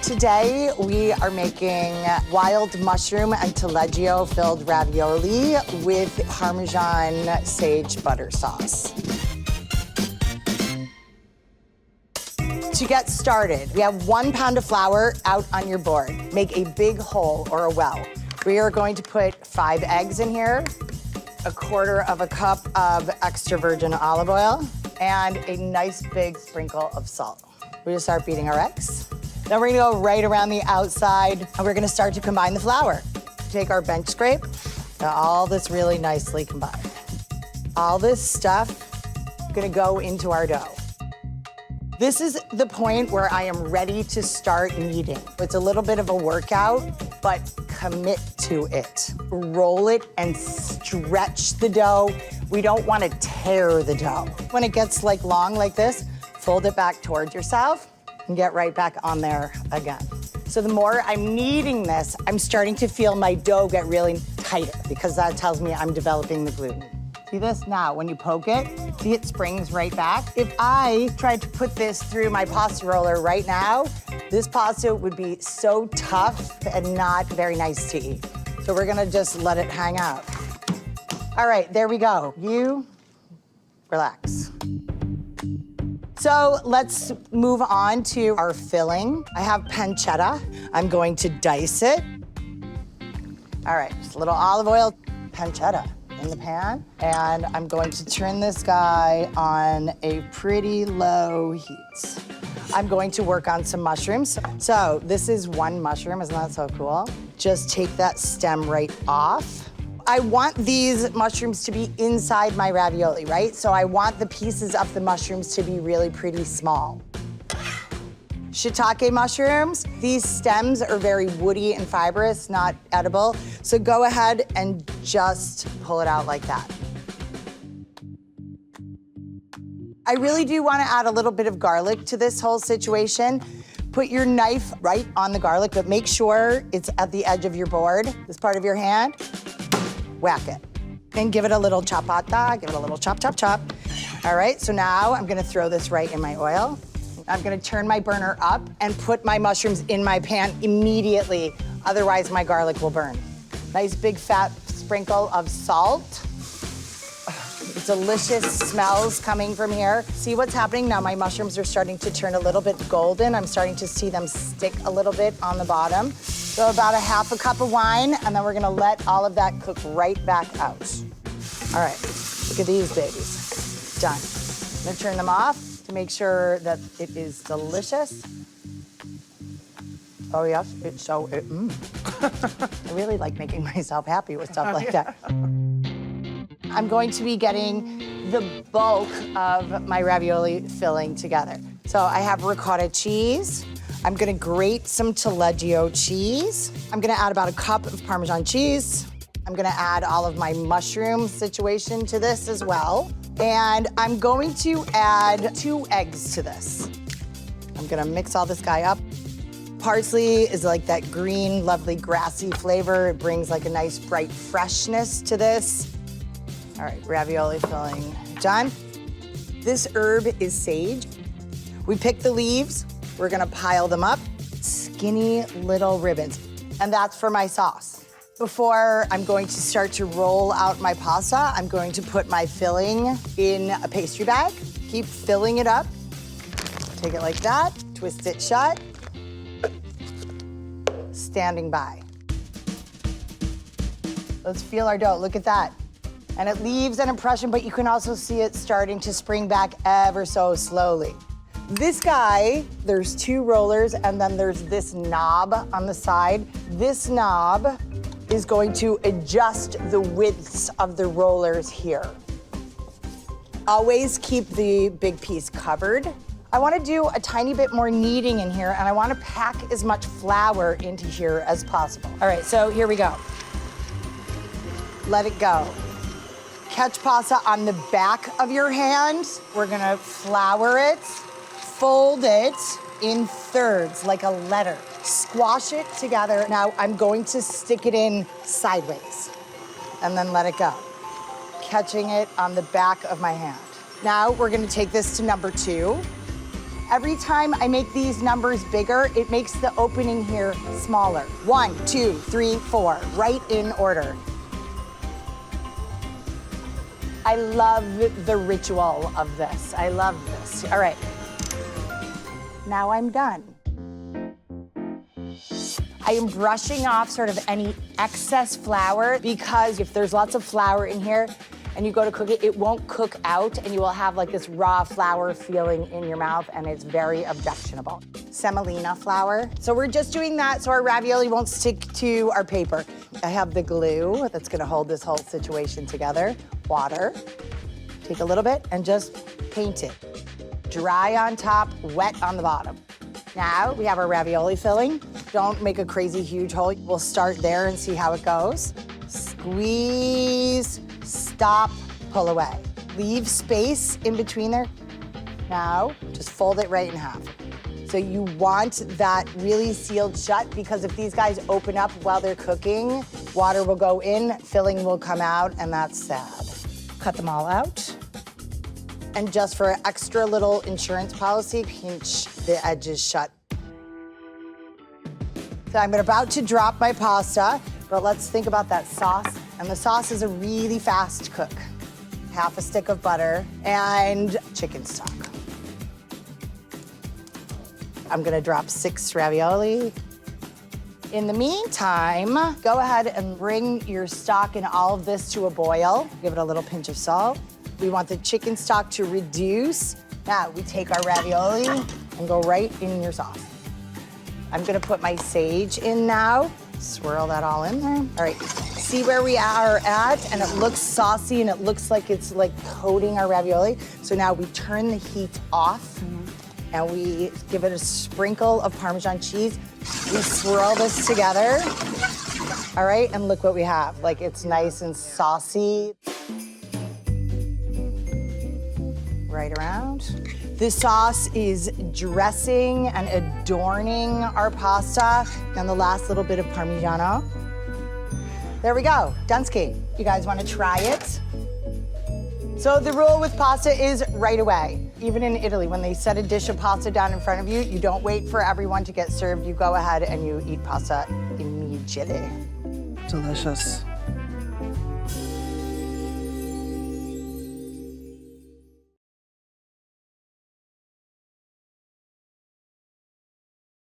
Today, we are making wild mushroom and Taleggio filled ravioli with Parmesan sage butter sauce. To get started, we have 1 pound of flour out on your board. Make a big hole or a well. We are going to put 5 eggs in here, 1/4 cup of extra virgin olive oil, and a nice big sprinkle of salt. We're gonna start beating our eggs. Then we're gonna go right around the outside, and we're gonna start to combine the flour. Take our bench scrape, all this really nicely combined. All this stuff gonna go into our dough. This is the point where I am ready to start kneading. It's a little bit of a workout, but commit to it. Roll it and stretch the dough. We don't wanna tear the dough. When it gets like long like this, fold it back towards yourself and get right back on there again. So the more I'm kneading this, I'm starting to feel my dough get really tighter because that tells me I'm developing the gluten. See this now, when you poke it, see it springs right back? If I tried to put this through my pasta roller right now, this pasta would be so tough and not very nice to eat. So we're gonna just let it hang out. All right, there we go. You relax. So let's move on to our filling. I have pancetta. I'm going to dice it. All right, just a little olive oil, pancetta in the pan. And I'm going to turn this guy on a pretty low heat. I'm going to work on some mushrooms. So this is 1 mushroom, isn't that so cool? Just take that stem right off. I want these mushrooms to be inside my ravioli, right? So I want the pieces of the mushrooms to be really pretty small. Shiitake mushrooms, these stems are very woody and fibrous, not edible. So go ahead and just pull it out like that. I really do want to add a little bit of garlic to this whole situation. Put your knife right on the garlic, but make sure it's at the edge of your board, this part of your hand. Whack it. And give it a little chopata, give it a little chop, chop, chop. All right, so now I'm gonna throw this right in my oil. I'm gonna turn my burner up and put my mushrooms in my pan immediately, otherwise my garlic will burn. Nice big fat sprinkle of salt. Delicious smells coming from here. See what's happening now? My mushrooms are starting to turn a little bit golden. I'm starting to see them stick a little bit on the bottom. So about 1/2 cup of wine, and then we're gonna let all of that cook right back out. All right, look at these babies. Done. I'm gonna turn them off to make sure that it is delicious. Oh yes, it's so, I really like making myself happy with stuff like that. I'm going to be getting the bulk of my ravioli filling together. So I have ricotta cheese. I'm gonna grate some Taleggio cheese. I'm gonna add about 1 cup of Parmesan cheese. I'm gonna add all of my mushroom situation to this as well. And I'm going to add 2 eggs to this. I'm gonna mix all this guy up. Parsley is like that green, lovely, grassy flavor. It brings like a nice, bright freshness to this. All right, ravioli filling done. This herb is sage. We pick the leaves, we're gonna pile them up, skinny little ribbons, and that's for my sauce. Before I'm going to start to roll out my pasta, I'm going to put my filling in a pastry bag. Keep filling it up. Take it like that, twist it shut. Standing by. Let's feel our dough, look at that. And it leaves an impression, but you can also see it starting to spring back ever so slowly. This guy, there's 2 rollers, and then there's this knob on the side. This knob is going to adjust the widths of the rollers here. Always keep the big piece covered. I wanna do a tiny bit more kneading in here, and I wanna pack as much flour into here as possible. All right, so here we go. Let it go. Catch pasta on the back of your hand. We're gonna flour it, fold it in thirds like a letter. Squash it together. Now I'm going to stick it in sideways and then let it go. Catching it on the back of my hand. Now we're gonna take this to number 2. Every time I make these numbers bigger, it makes the opening here smaller. 1, 2, 3, 4, right in order. I love the ritual of this. I love this. All right. Now I'm done. I am brushing off sort of any excess flour because if there's lots of flour in here and you go to cook it, it won't cook out and you will have like this raw flour feeling in your mouth and it's very objectionable. Semolina flour. So we're just doing that so our ravioli won't stick to our paper. I have the glue that's gonna hold this whole situation together. Water. Take a little bit and just paint it. Dry on top, wet on the bottom. Now we have our ravioli filling. Don't make a crazy huge hole. We'll start there and see how it goes. Squeeze, stop, pull away. Leave space in between there. Now, just fold it right in half. So you want that really sealed shut because if these guys open up while they're cooking, water will go in, filling will come out, and that's sad. Cut them all out. And just for extra little insurance policy, pinch the edges shut. So I'm about to drop my pasta, but let's think about that sauce. And the sauce is a really fast cook. Half a stick of butter and chicken stock. I'm gonna drop 6 ravioli. In the meantime, go ahead and bring your stock and all of this to a boil. Give it a little pinch of salt. We want the chicken stock to reduce. Now we take our ravioli and go right in your sauce. I'm gonna put my sage in now. Swirl that all in there. All right, see where we are at, and it looks saucy and it looks like it's like coating our ravioli. So now we turn the heat off and we give it a sprinkle of Parmesan cheese. We swirl this together. All right, and look what we have. Like it's nice and saucy. Right around. This sauce is dressing and adorning our pasta and the last little bit of Parmigiano. There we go, Dunsky. You guys wanna try it? So the rule with pasta is right away. Even in Italy, when they set a dish of pasta down in front of you, you don't wait for everyone to get served. You go ahead and you eat pasta immediately. Delicious.